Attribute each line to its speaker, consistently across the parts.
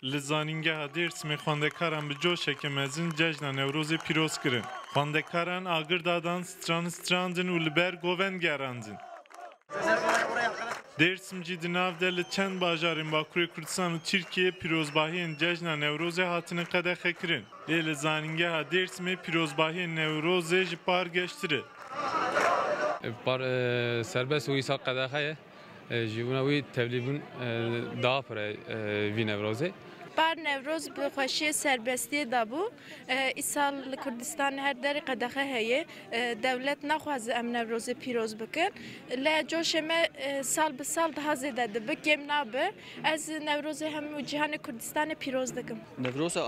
Speaker 1: Li zanîngeha Dêrsimê xwendekaran bi coşeke mezin cejna Newrozê pîroz kirin. Xwendekaran agir dadan, strandin û li ber govend gerandin. Dêrsim jî di nav de li çend bajarên Bakurê Kurdistan û Tirkiyeyê pîrozbahiyên cejna Newrozê hatine qedexe kirin. Lê li zanîngeha Dêrsimê pîrozbahiyên Newrozê ji par geştire.
Speaker 2: Par serbest û îsal qedexeye ji bûna wî tevlîbûn daha pire vî Newrozê.
Speaker 3: Par Newroz bi xweşiyê serbestiyê dabû. Îsal li Kurdistan her derê qedexe heye. Dewlet naxwaze em Newrozê pîroz bikin. Lê coşê me sal bi sal daha zêde dibe, kêm nabe. Ez Newrozê hemû cîhanê Kurdistanê pîroz dikim.
Speaker 4: Newroza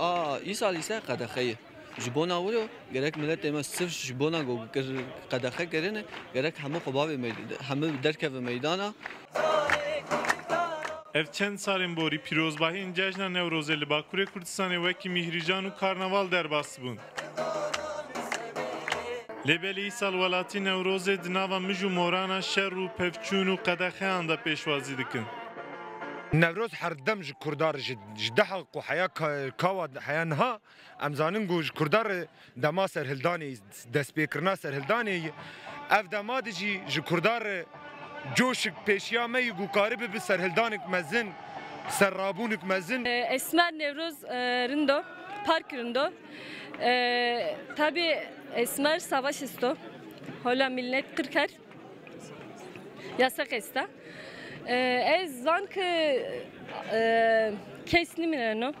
Speaker 4: îsal îse qedexeye. Ji bona wilo gerek milletê me sirf ji bona qedexe kirine gerek hemû xwe bavê hemû derkeve meydana.
Speaker 1: Ev çend salên borî pîrozbahiyên cejna Newrozê li Bakurê Kurdistanê wekî mîhrîjan û karnaval derbas bûn. Lêbelê îsal welatî Newrozê di nava mij û morana şer û pevçûn û qedexeyan de pêşwazî dikin.
Speaker 5: Newroz her dem ji Kurdar ji deha ku heya kawa heya niha em zanin ku ji Kurdar dema serhildanê destpêkirina serhildanê ev dema de jî ji Kurdar coşik pêşiya me yî gukarî bibe serhildanek mezin serrabûnek mezin.
Speaker 6: Esmer Newroz rindo park rindo. Tabi Esmer savaş isto. Hola millet kırker. Yasak esta. Ez zank kesni mineno.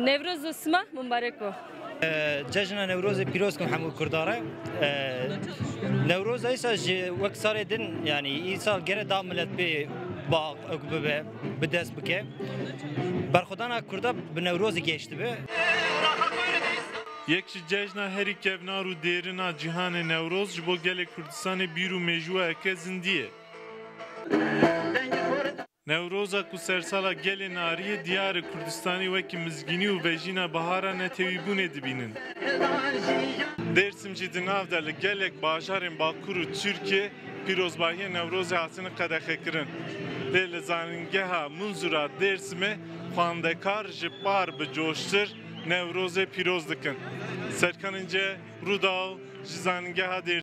Speaker 6: Newroz isma mübarek o.
Speaker 7: جشن نوروز پیروز کن همون کرداره نوروز ایسا وقت سال دن یعنی این سال گره دام ملت به دست بکه برخودانا کرده به نوروز geçti be.
Speaker 1: Yek ji cejna herî kevnar û dêrina cîhanê Newroz ji bo gelê Kurdistanê bîr û mêjûwa eke zindiye. Newroza ku sersala gelê nariyê diyarê Kurdistanê wekî mizgînî û vejîna bihara netewîbûnê dibînin. Dêrsim jî di nav de li gelek bajarên Bakur û Tirkiye pîrozbahiyên Newrozê hatine qedexekirin. Lê li zanîngeha Munzura Dêrsimê xwendekar ji par bi coştir Newrozê pîroz dikin. Serkanên ce Rûdaw ji zanîngeha Dêrsimê.